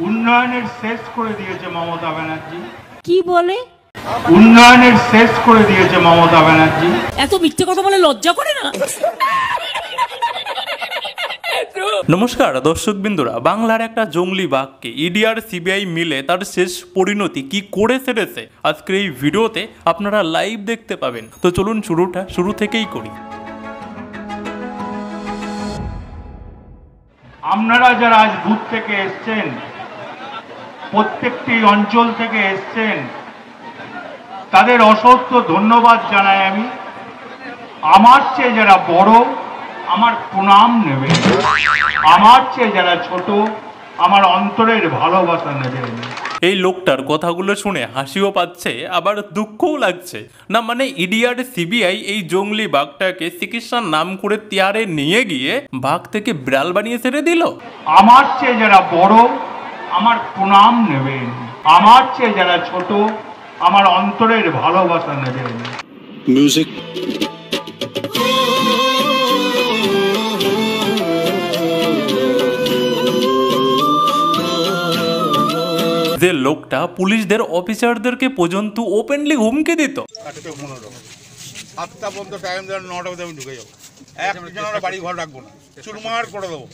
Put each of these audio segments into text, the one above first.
উন্নয়নের শেষ করে দিয়েছে মমতা ব্যানার্জি। কি বলে? উন্নয়নের শেষ করে দিয়েছে মমতা ব্যানার্জি। এত মিথ্যে কথা বলে লজ্জা করে না? নমস্কার দর্শক বিন্দুরা, বাংলার একটা জঙ্গলি বাঘকে ইডি আর সিবিআই মিলে তার শেষ পরিণতি কি করে সেরেছে আজকের এই ভিডিওতে আপনারা লাইভ দেখতে পাবেন। তো চলুন শুরু থেকেই করি। আপনারা যারা আজ বুথ থেকে এসছেন, প্রত্যেকটি অঞ্চল থেকে এসছেন, তাদের অসংখ্য ধন্যবাদ জানাই আমি। আমার চেয়ে যারা বড় আমার প্রণাম নেবেন, আমার চেয়ে যারা ছোট আমার অন্তরের ভালোবাসা নেবেন। এই লোকটার কথাগুলো শুনে হাসিও পাচ্ছে আবার দুঃখও লাগছে না। মানে ইডি আর সিবিআই এই জঙ্গলি বাঘটাকে চিকিৎসার নাম করে তিয়ারে নিয়ে গিয়ে বাঘ থেকে বিড়াল বানিয়ে ছেড়ে দিল। আমার চেয়ে যারা বড় আমার প্রণাম নেবেন, আমার চেয়ে যারা ছোট আমার অন্তরের ভালোবাসা নেবেন। মিউজিক। যে লোকটা পুলিশদের অফিসারদেরকে পর্যন্ত ওপেনলি হুমকি দিত। 7টা পর্যন্ত টাইম দেওয়ার, 9টা পর্যন্ত আমি ঢুকে যাবো, একজনের বাড়ি ঘর রাখবো না, চুরমার করে দেবো।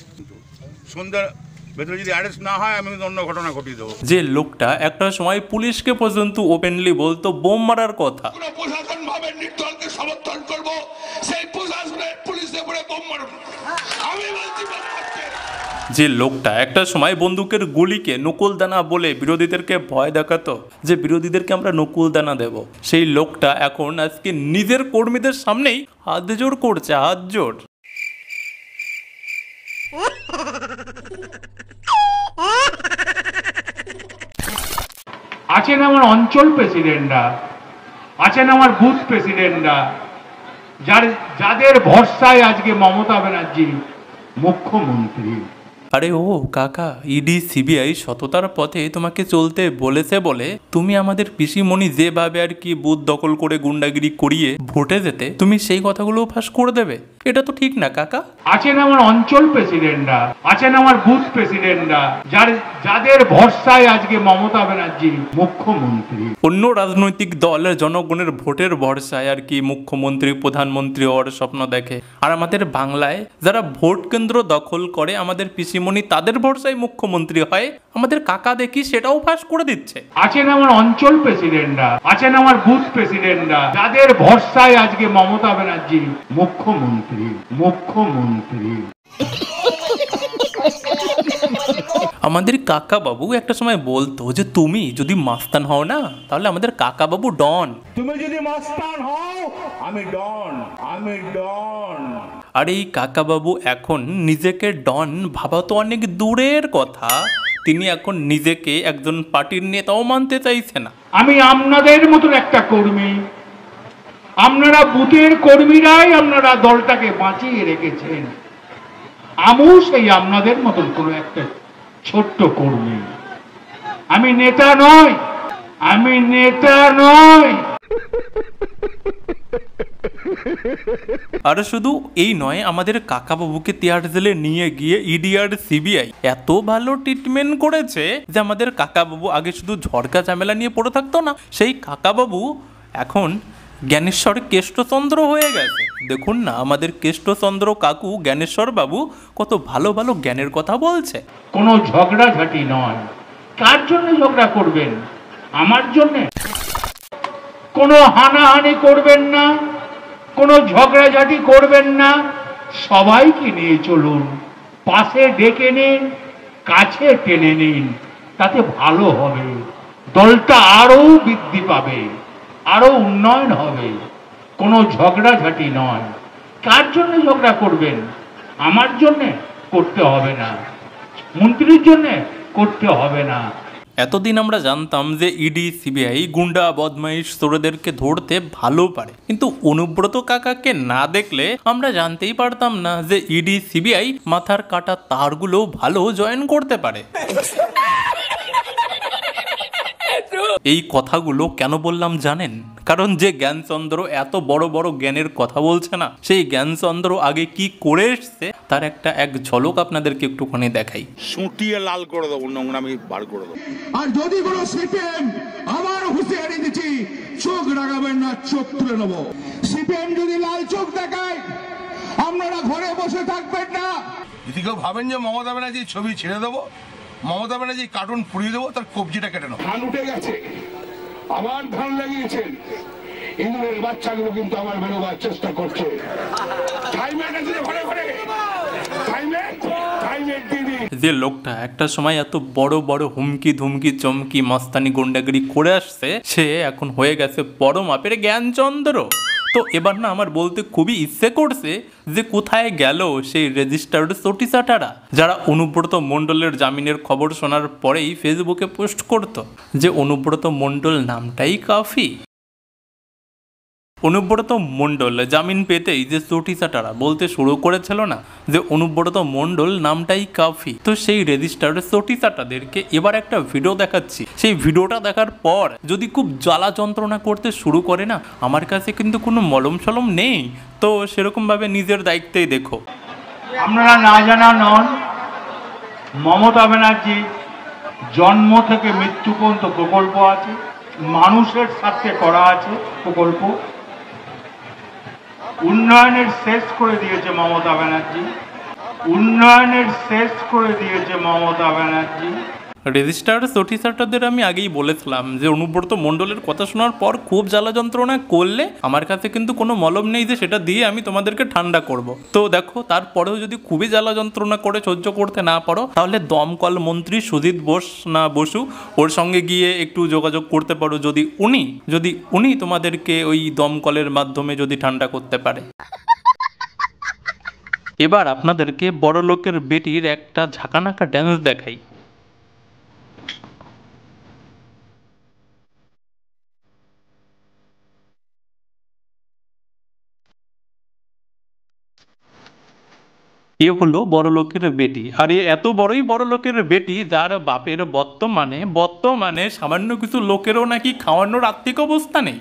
সন্ধ্যার ভেতরে যদি অ্যারেস্ট না হয় আমি অন্য ঘটনা ঘটিয়ে দেবো। যে লোকটা একটা সময় পুলিশকে পর্যন্ত ওপেনলি বলতো বোম মারার কথা। প্রশাসন ভাবে নির্দলকে সমর্থন করবো, সেই প্রশাসনের পুলিশের উপরে বোম মারব আমি বলছি। যে লোকটা একটা সময় বন্দুকের গুলিকে নকুলদানা বলে বিরোধীদেরকে ভয় দেখাতো, যে বিরোধীদেরকে আমরা নকুলদানা দেব, সেই লোকটা এখন আজকে নিজের কর্মীদের সামনেই হাত জোড় করছে, হাত জোড়। আছেন আমার অঞ্চল প্রেসিডেন্টরা, আছেন আমার বুথ প্রেসিডেন্টরা, যাদের ভরসায় আজকে মমতা ব্যানার্জি মুখ্যমন্ত্রী। আরে ও কাকা, ইডি সিবিআই সততার পথে তোমাকে চলতে বলেছে বলে তুমি আমাদের পিসিমণি যেভাবে আর কি বুথ দখল করে গুন্ডাগিরি করিয়ে ভোটে যেতে, তুমি সেই কথাগুলো ফাঁস করে দেবে? এটা তো ঠিক না কাকা। আছেন আমার অঞ্চল প্রেসিডেন্টরা, আছেন আমার বুথ প্রেসিডেন্টরা, যাদের ভরসায় আজকে মমতা ব্যানার্জি মুখ্যমন্ত্রী। অন্য রাজনৈতিক দলের জনগণের ভোটের ভরসায় আর কি মুখ্যমন্ত্রী প্রধানমন্ত্রী হওয়ার স্বপ্ন দেখে, আর আমাদের বাংলায় যারা ভোট কেন্দ্র দখল করে আমাদের পিসিমণি তাদের ভরসায় মুখ্যমন্ত্রী হয়, আমাদের কাকা দেখি সেটাও ফাঁস করে দিচ্ছে। আছেন আমার অঞ্চল প্রেসিডেন্টরা, আছেন আমার বুথ প্রেসিডেন্টরা, যাদের ভরসায় আজকে মমতা ব্যানার্জি মুখ্যমন্ত্রী। আমাদের কাকা বাবু একটা সময় বলতো যে তুমি যদি মাস্তান হও না, তাহলে আমাদের কাকা বাবু ডন। তুমি যদি মাস্তান হও আমি ডন। আর এই কাকা বাবু এখন নিজেকে ডন ভাবা তো অনেক দূরের কথা, তিনি এখন নিজেকে একজন পার্টির নেতাও মানতে চাইছে না। আমি আপনাদের মতন একটা কর্মী, আপনারা বুথের কর্মীরাই আপনারা দলটাকে বাঁচিয়ে রেখেছেন। আমিও সেই আপনাদের মতন কোনো একটা ছোট্ট কর্মী। আমি নেতা নই। আর শুধু এই নয়, আমাদের কাকাবাবুকে তিহার জেলে নিয়ে গিয়ে ইডি আর সিবিআই এত ভালো ট্রিটমেন্ট করেছে যে আমাদের কাকাবাবু আগে শুধু ঝড়কা ঝামেলা নিয়ে পড়ে থাকতো না, সেই কাকাবাবু এখন জ্ঞানেশ্বর কেষ্টচন্দ্র হয়ে গেছে। দেখুন না আমাদের কেষ্টচন্দ্র কাকু জ্ঞানেশ্বর বাবু কত ভালো ভালো জ্ঞানের কথা বলছে। কোনো ঝগড়াঝাটি নয়। কার জন্য ঝগড়া করবেন? আমার জন্যে। কোনো হানাহানি করবেন না, কোনো ঝগড়াঝাটি করবেন না, সবাইকে নিয়ে চলুন, পাশে ডেকে নিন, কাছে টেনে নিন, তাতে ভালো হবে। দলটা আরো বৃদ্ধি পাবে, আরো উন্নয়ন হবে। কোনো ঝগড়াঝাটি নয়। কার জন্য ঝগড়া করবেন? আমার জন্য করতে হবে না, মন্ত্রীর জন্য করতে হবে না। এতদিন আমরা জানতাম যে ইডি সিবিআই গুন্ডা বদমাইশ চোরদেরকে ধরতে ভালো পারে, কিন্তু অনুব্রত কাকাকে না দেখলে আমরা জানতেই পারতাম না যে ইডি সিবিআই মাথার কাটা তারগুলো ভালো জয়েন করতে পারে। এই কথাগুলো কেন বললাম জানেন? কারণ যে জ্ঞানচন্দ্র এত বড় বড় জ্ঞানের কথা বলছে না, সেই জ্ঞানচন্দ্র আগে কি করে এসছে তার এক ঝলক আপনাদেরকে একটুখানি দেখাই। সুটিয়ে লাল করে দেবো, নোংরামি বার করে দেবো। আর যদি কোনো সিপিএম, আবার হুঁশিয়ারি দিচ্ছি, চোখ রাগাবেন না, চোখ তুলে নেব। সিপিএম যদি লাল চোখ দেখায় আপনারা ঘরে বসে থাকবেন না। যদি কেউ ভাবেন যে মমতা ব্যানার্জির ছবি ছেড়ে দেবো, মমতা ব্যানার্জির কার্টুন পুড়িয়ে দেবো, তার কবজিটা কেটে নেবো। ধান উঠে গেছে, আবার ধান লাগিয়েছেন, ইঁদুরের বাচ্চাগুলো কিন্তু আবার বেরোবার চেষ্টা করছে। যে লোকটা একটা সময় এত বড় বড় হুমকি ধুমকি চমকি মস্তানি গুন্ডাগিরি করে আসছে, সে এখন হয়ে গেছে বড় মাপের জ্ঞানচন্দ্র। তো এবার না আমার বলতে খুবই ইচ্ছে করছে যে কোথায় গেল সেই রেজিস্টার্ড চটিচাটারা, যারা অনুব্রত মণ্ডলের জামিনের খবর শোনার পরেই ফেসবুকে পোস্ট করত যে অনুব্রত মণ্ডল নামটাই কাফি। অনুব্রত মণ্ডল জামিন পেতেই যে চটিচাটারা বলতে শুরু করেছিল না যে অনুব্রত মণ্ডল নামটাই কাফি, তো সেই রেজিস্টার্ড চটিচাটাদেরকে এবার একটা ভিডিও দেখাচ্ছি। সেই ভিডিওটা দেখার পর যদি খুব জ্বালা যন্ত্রণা করতে শুরু করে না, আমার কাছে কিন্তু কোনো মলম সলম নেই, তো সেরকমভাবে নিজের দায়িত্বেই দেখো। আপনারা না জানা নন, মমতা ব্যানার্জি জন্ম থেকে মৃত্যু পর্যন্ত প্রকল্প আছে, মানুষের স্বার্থে করা আছে প্রকল্প। উন্নয়নের শেষ করে দিয়েছে মমতা ব্যানার্জি, উন্নয়নের শেষ করে দিয়েছে মমতা ব্যানার্জি। রেজিস্টার্ড চটিচাটাদের আমি আগেই বলেছিলাম যে অনুব্রত মণ্ডলের কথা শোনার পর খুব জ্বালা যন্ত্রণা করলে আমার কাছে কিন্তু কোনো মলম নেই যে সেটা দিয়ে আমি তোমাদেরকে ঠান্ডা করব। তো দেখো, তারপরেও যদি খুবই জ্বালা যন্ত্রণা করে সহ্য করতে না পারো, তাহলে দমকল মন্ত্রী সুজিত বসু ওর সঙ্গে গিয়ে একটু যোগাযোগ করতে পারো, যদি উনি তোমাদেরকে ওই দমকলের মাধ্যমে যদি ঠান্ডা করতে পারে। এবার আপনাদেরকে বড় লোকের বেটির একটা ঝাঁকানাকা ড্যান্স দেখাই। এ হলো বড় লোকের বেটি, আর এত বড়ই বড় লোকের বেটি যার বাপের বর্তমানে সামান্য কিছু লোকেরও নাকি খাওয়ানোর আর্থিক অবস্থা নেই।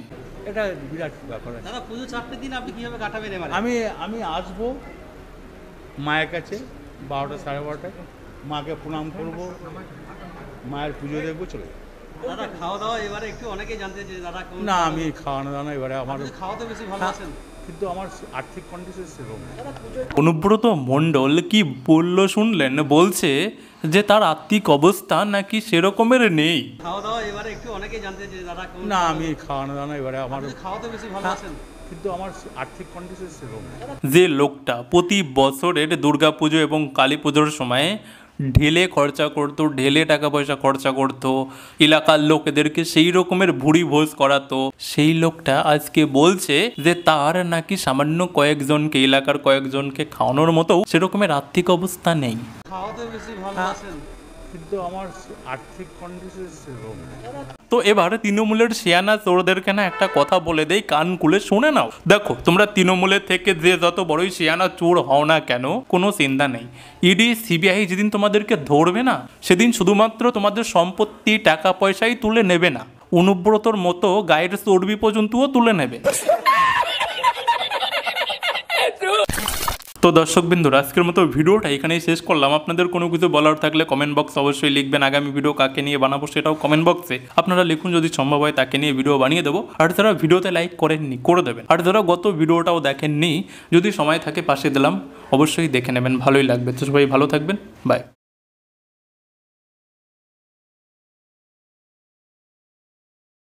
এটা বিরাট ব্যাপার। দাদা পুজো 4টে দিন আপনি কিভাবে কাটাবেন এবারে? আমি আসবো মায়ের কাছে 12টা 12:30টায়, মাকে প্রণাম করবো, মায়ের পুজো দেখবো, চলে যাবো। দাদা খাওয়া দাওয়া এবারে একটু অনেকেই জানতে চাই দাদা কোন না, আমি খাওয়ানো দাওয়ানো এবারে আমার খাওয়াতে বেশি ভালোবাসেন, কিন্তু আমার আর্থিক কন্ডিশন সেরকম। অনুব্রত মণ্ডল কি বললো শুনলেন? বলছে যে তার আর্থিক অবস্থা নাকি সেরকমের নেই। খাওয়া দাওয়া এবারে একটু অনেকেই জানতে চাই দাদা কোন না, আমি খাওয়ানো দাওয়ানো এবারে আমার খাওয়াতে বেশি ভালোবাসেন, কিন্তু আমার আর্থিক কন্ডিশন সেরকম। যে লোকটা প্রতি বছরের দুর্গাপুজো এবং কালী পুজোর সময় ঢেলে খরচা করতো, ঢেলে টাকা পয়সা খরচা করতো, এলাকার লোকেদেরকে সেই রকমের ভুড়ি ভোজ করাতো, সেই লোকটা আজকে বলছে যে তার নাকি সামান্য কয়েকজনকে, এলাকার কয়েকজনকে খাওয়ানোর মতো সেরকমের আর্থিক অবস্থা নেই। খাওয়াতে বেশি ভালোবাসেন, কিন্তু আমার আর্থিক কন্ডিশন সেরকম। তো এবার তৃণমূলের শিয়ানা চোরদেরকে না একটা কথা বলে দেই, কান খুলে শুনে নাও। দেখো, তোমরা তৃণমূলের থেকে যে যত বড়ই শিয়ানা চোর হও না কেন, কোনো চিন্তা নেই। ইডি সিবিআই যেদিন তোমাদেরকে ধরবে না, সেদিন শুধুমাত্র তোমাদের সম্পত্তি টাকা পয়সাই তুলে নেবে না, অনুব্রতর মতো গায়ের চর্বি পর্যন্তও তুলে নেবে। তো দর্শকবৃন্দু, আজকের মতো ভিডিওটা এখানেই শেষ করলাম। আপনাদের কোনো কিছু বলার থাকলে কমেন্ট বক্স অবশ্যই লিখবেন। আগামী ভিডিও কাকে নিয়ে বানাবো সেটাও কমেন্ট বক্সে আপনারা লিখুন, যদি সম্ভব হয় তাকে নিয়ে ভিডিও বানিয়ে দেবো। আর যারা ভিডিওতে লাইক করেননি করে দেবেন, আর যারা গত ভিডিওটাও দেখেননি যদি সময় থাকে পাশে দিলাম, অবশ্যই দেখে নেবেন, ভালোই লাগবে। তো সবাই ভালো থাকবেন, বাই।